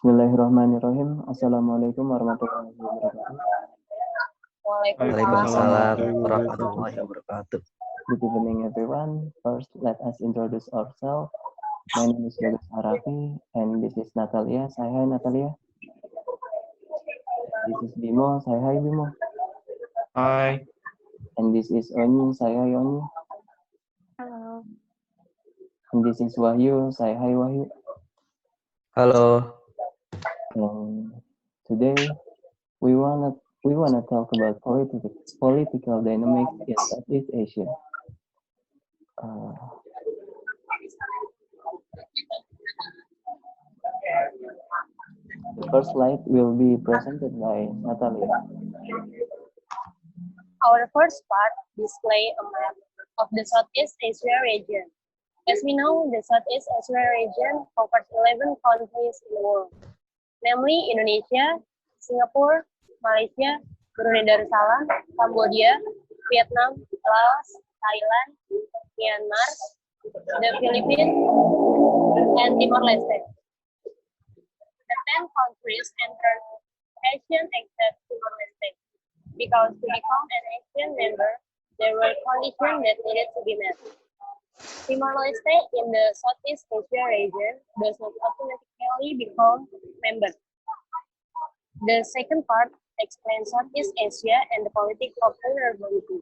Bismillahirrahmanirrahim. Assalamualaikum warahmatullahi wabarakatuh. Waalaikumsalam Waalaikumsalam warahmatullahi warahmatullahi wabarakatuh. Good evening, everyone. First, let us introduce ourselves. My name is Bagus Harafi, and this is Natalia. Say hi, Natalia. This is Bimo. Say hi, Bimo. Hai. And this is Oni. Say hi, Oni. Halo. And this is Wahyu. Say hi, Wahyu. Halo. And today we wanna talk about political dynamics in Southeast Asia. The first slide will be presented by Natalia. Our first part display a map of the Southeast Asia region. As we know, the Southeast Asia region covers 11 countries in the world, namely Indonesia, Singapore, Malaysia, Brunei Darussalam, Cambodia, Vietnam, Laos, Thailand, Myanmar, the Philippines, and Timor-Leste. The 10 countries entered ASEAN except Timor-Leste, because to become an ASEAN member, there were conditions that needed to be met. Timor-Leste in the Southeast Asia region does not automatically become member. The second part explains Southeast Asia and the politics of vulnerability.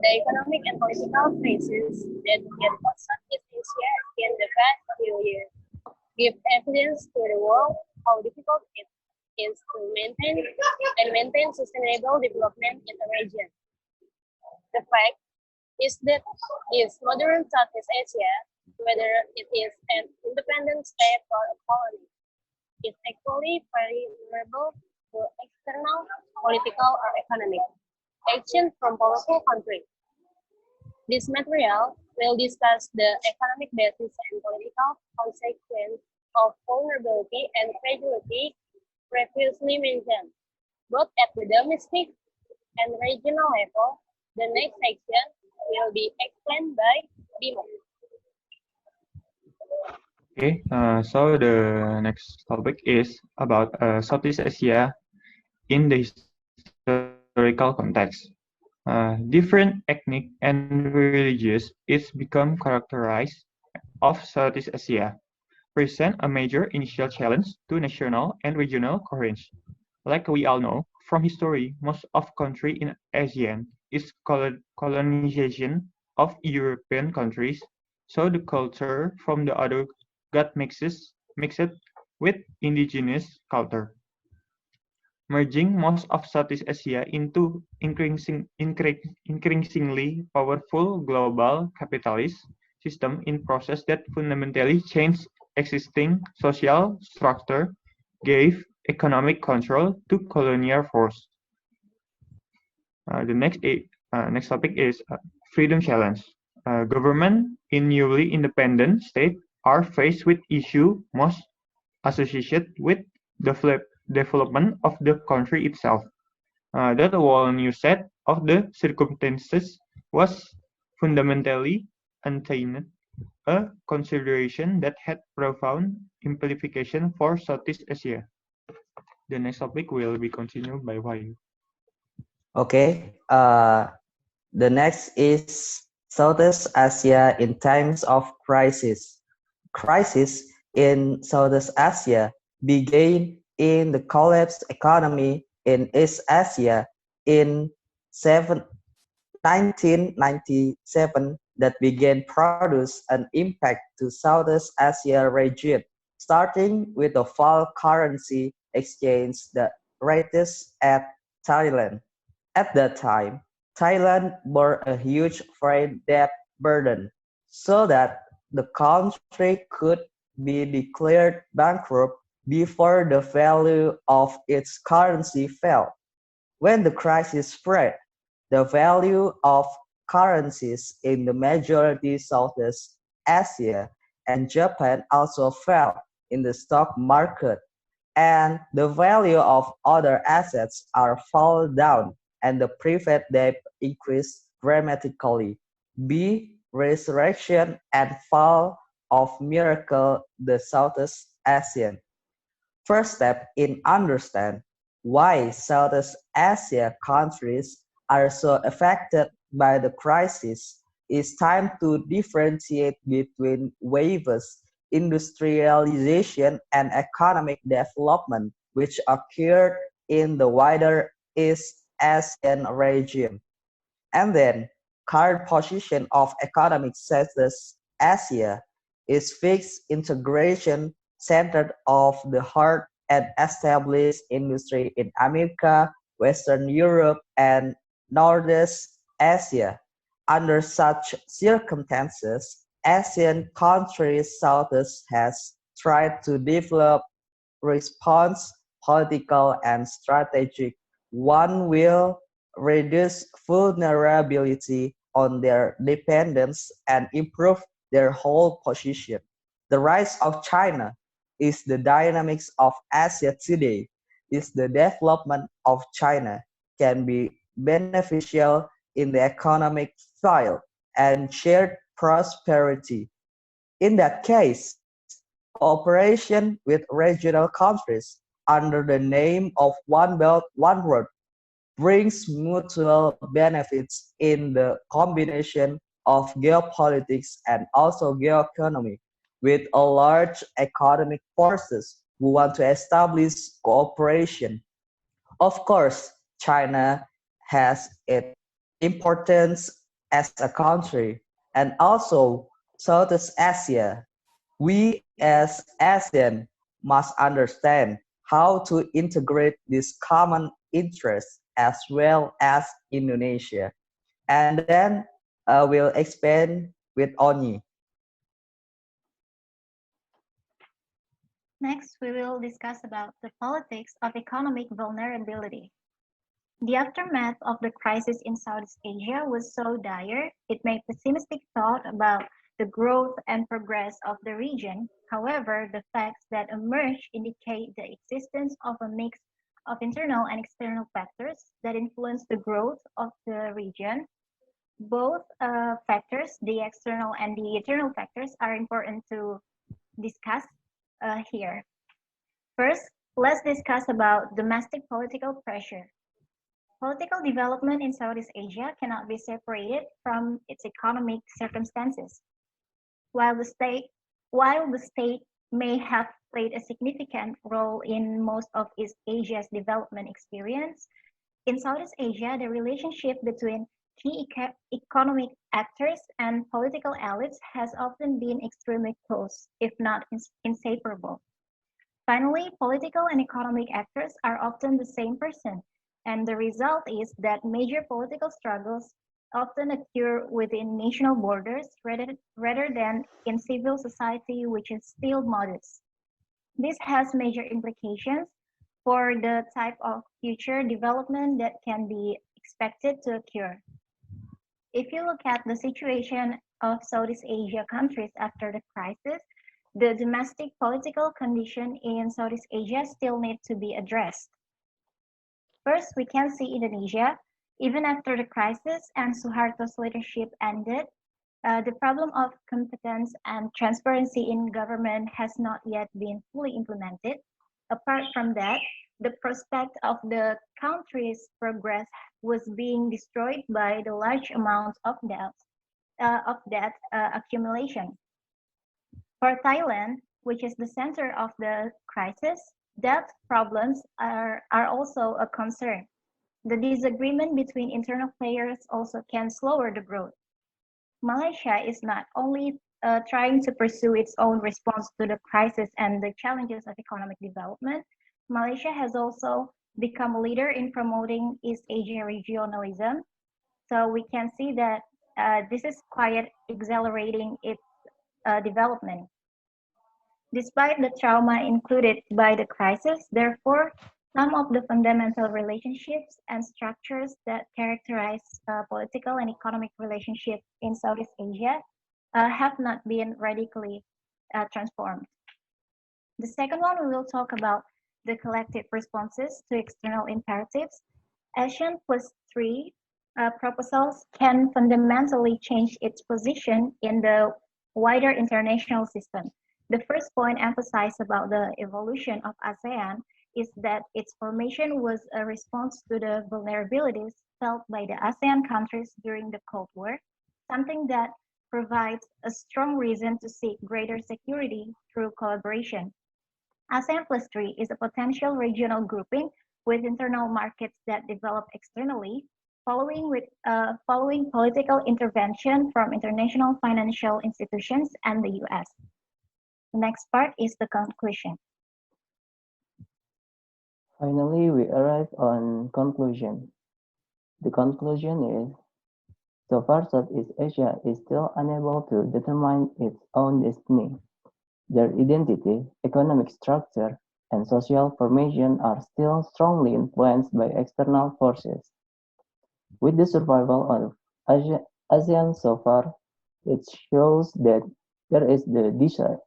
The economic and political crises that get Southeast Asia in the past few years give evidence to the world how difficult it is to maintain sustainable development in the region. The fact is that this modern Southeast Asia, whether it is an independent state or a colony, is actually very vulnerable to external, political, or economic action from powerful countries. This material will discuss the economic basis and political consequence of vulnerability and fragility previously mentioned, both at the domestic and regional level. The next section will be explained by Bimo. Okay, so the next topic is about Southeast Asia in the historical context. Different ethnic and religious is become characterized of Southeast Asia, present a major initial challenge to national and regional coherence. Like we all know from history, most of country in ASEAN is colonization of European countries, so the culture from the other got mixed with indigenous culture, merging most of Southeast Asia into increasingly powerful global capitalist system in process that fundamentally changed existing social structure, gave economic control to colonial force. The next topic is freedom challenge. Government in newly independent state are faced with issues most associated with the development of the country itself. That whole new set of the circumstances was fundamentally untainted, a consideration that had profound implications for Southeast Asia. The next topic will be continued by Wahyu. Okay. The next is Southeast Asia in times of crisis. Crisis in Southeast Asia began in the collapsed economy in East Asia in 1997 that began produce an impact to Southeast Asia region, starting with the fall currency exchange the rates at Thailand. At that time, Thailand bore a huge foreign debt burden, so that the country could be declared bankrupt before the value of its currency fell. When the crisis spread, the value of currencies in the majority Southeast Asia and Japan also fell in the stock market, and the value of other assets are fall down and the private debt increased dramatically. B. Resurrection and fall of miracle the Southeast Asian. first step in understand why Southeast Asia countries are so affected by the crisis is time to differentiate between waves, industrialization, and economic development, which occurred in the wider East Asian region. And then, current position of economic Southeast Asia is fixed integration centered of the hard and established industry in America, Western Europe, and Northeast Asia. Under such circumstances, Asian countries Southeast has tried to develop response, political and strategic. One will reduce vulnerability on their dependence and improve their whole position. The rise of China is the dynamics of Asia today. Is the development of China can be beneficial in the economic field and shared prosperity. In that case, cooperation with regional countries under the name of One Belt, One Road brings mutual benefits in the combination of geopolitics and also geoeconomy with a large economic forces who want to establish cooperation. Of course, China has its importance as a country and also Southeast Asia. We as ASEAN must understand how to integrate this common interest as well as Indonesia. And then we'll expand with Oni. Next, we will discuss about the politics of economic vulnerability. The aftermath of the crisis in Southeast Asia was so dire, it made pessimistic thought about the growth and progress of the region. However, the facts that emerge indicate the existence of a mix of internal and external factors that influence the growth of the region. Both factors, the external and the internal factors, are important to discuss here. First, let's discuss about domestic political pressure. Political development in Southeast Asia cannot be separated from its economic circumstances. While the state may have played a significant role in most of East Asia's development experience, in Southeast Asia, the relationship between key economic actors and political elites has often been extremely close, if not inseparable. Finally, political and economic actors are often the same person, and the result is that major political struggles often occur within national borders rather than in civil society, which is still modest. This has major implications for the type of future development that can be expected to occur. If you look at the situation of Southeast Asia countries after the crisis, the domestic political condition in Southeast Asia still need to be addressed. First, we can see Indonesia. Even after the crisis and Suharto's leadership ended, the problem of competence and transparency in government has not yet been fully implemented. Apart from that, the prospect of the country's progress was being destroyed by the large amount of debt accumulation. For Thailand, which is the center of the crisis, debt problems are also a concern. The disagreement between internal players also can slower the growth. Malaysia is not only trying to pursue its own response to the crisis and the challenges of economic development, Malaysia has also become a leader in promoting East Asia regionalism. So we can see that this is quite accelerating its development. Despite the trauma included by the crisis, therefore, some of the fundamental relationships and structures that characterize political and economic relationships in Southeast Asia have not been radically transformed. The second one, we will talk about the collective responses to external imperatives. ASEAN plus 3 proposals can fundamentally change its position in the wider international system. The first point emphasized about the evolution of ASEAN is that its formation was a response to the vulnerabilities felt by the ASEAN countries during the Cold War, something that provides a strong reason to seek greater security through collaboration. ASEAN plus 3 is a potential regional grouping with internal markets that develop externally, following political intervention from international financial institutions and the US. The next part is the conclusion. Finally, we arrive on conclusion. The conclusion is, so far Southeast Asia is still unable to determine its own destiny. Their identity, economic structure, and social formation are still strongly influenced by external forces. With the survival of ASEAN so far, it shows that there is the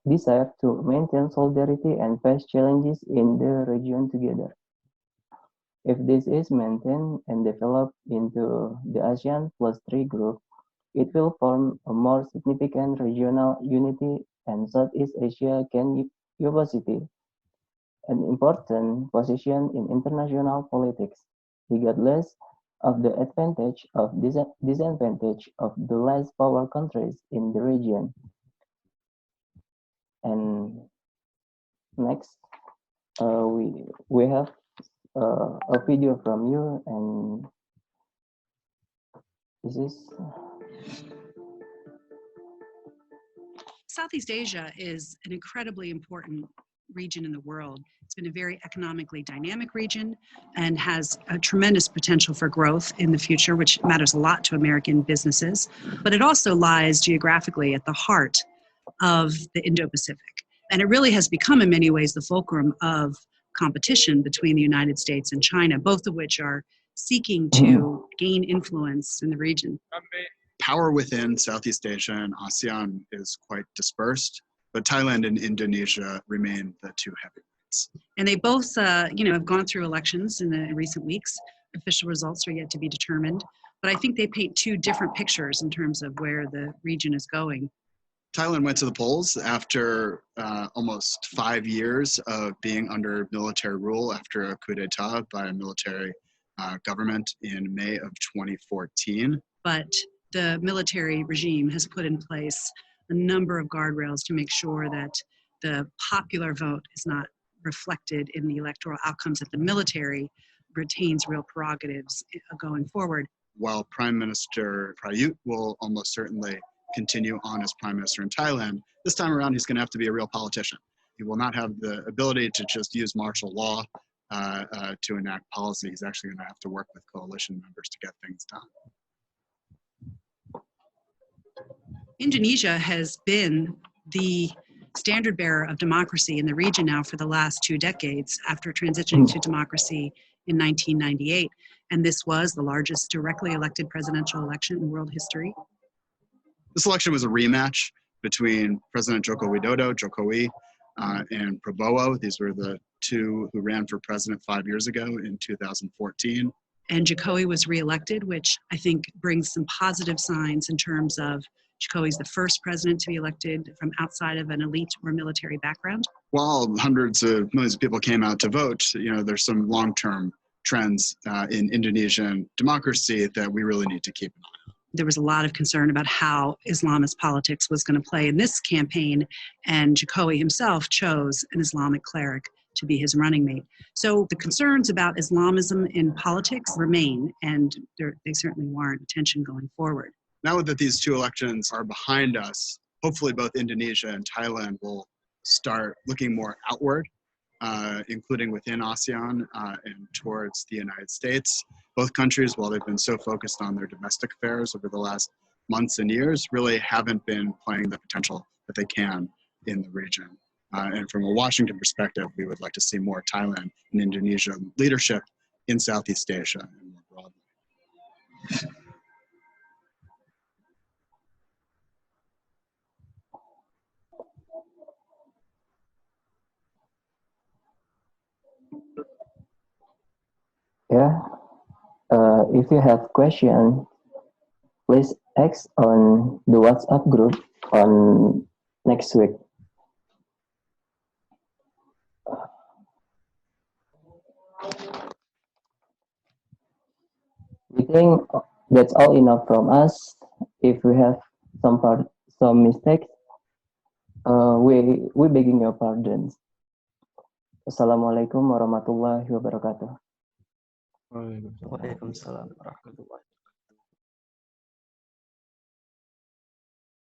desire to maintain solidarity and face challenges in the region together. If this is maintained and developed into the ASEAN plus 3 group, it will form a more significant regional unity, and Southeast Asia can possess an important position in international politics, regardless of the advantage or disadvantage of the less powerful countries in the region. And next, we have a video from you, and this is Southeast Asia is an incredibly important region in the world. It's been a very economically dynamic region and has a tremendous potential for growth in the future, which matters a lot to American businesses. But it also lies geographically at the heart of the Indo-Pacific. And it really has become, in many ways, the fulcrum of competition between the United States and China, both of which are seeking to gain influence in the region. Power within Southeast Asia and ASEAN is quite dispersed, but Thailand and Indonesia remain the two heavyweights. And they both, have gone through elections in the recent weeks. Official results are yet to be determined, but I think they paint two different pictures in terms of where the region is going. Thailand went to the polls after almost 5 years of being under military rule after a coup d'etat by a military government in May of 2014. But the military regime has put in place a number of guardrails to make sure that the popular vote is not reflected in the electoral outcomes, that the military retains real prerogatives going forward. While Prime Minister Prayut will almost certainly continue on as Prime Minister in Thailand, this time around he's going to have to be a real politician. He will not have the ability to just use martial law to enact policy. He's actually going to have to work with coalition members to get things done. Indonesia has been the standard bearer of democracy in the region now for the last 2 decades after transitioning to democracy in 1998. And this was the largest directly elected presidential election in world history. This election was a rematch between President Joko Widodo, Jokowi, and Prabowo. These were the two who ran for president 5 years ago in 2014. And Jokowi was reelected, which I think brings some positive signs in terms of Jokowi's the first president to be elected from outside of an elite or military background. While hundreds of millions of people came out to vote, there's some long-term trends in Indonesian democracy that we really need to keep an eye on. There was a lot of concern about how Islamist politics was going to play in this campaign, and Jokowi himself chose an Islamic cleric to be his running mate. So the concerns about Islamism in politics remain, and they certainly warrant attention going forward. Now that these two elections are behind us, hopefully both Indonesia and Thailand will start looking more outward, including within ASEAN and towards the United States. Both countries, while they've been so focused on their domestic affairs over the last months and years, really haven't been playing the potential that they can in the region. And from a Washington perspective, we would like to see more Thailand and Indonesia leadership in Southeast Asia and more broadly. Yeah. If you have questions, please ask on the WhatsApp group on next week. think that's all enough from us. If we have some mistakes, we begging your pardons. Assalamualaikum warahmatullahi wabarakatuh. Waalaikumsalam warahmatullahi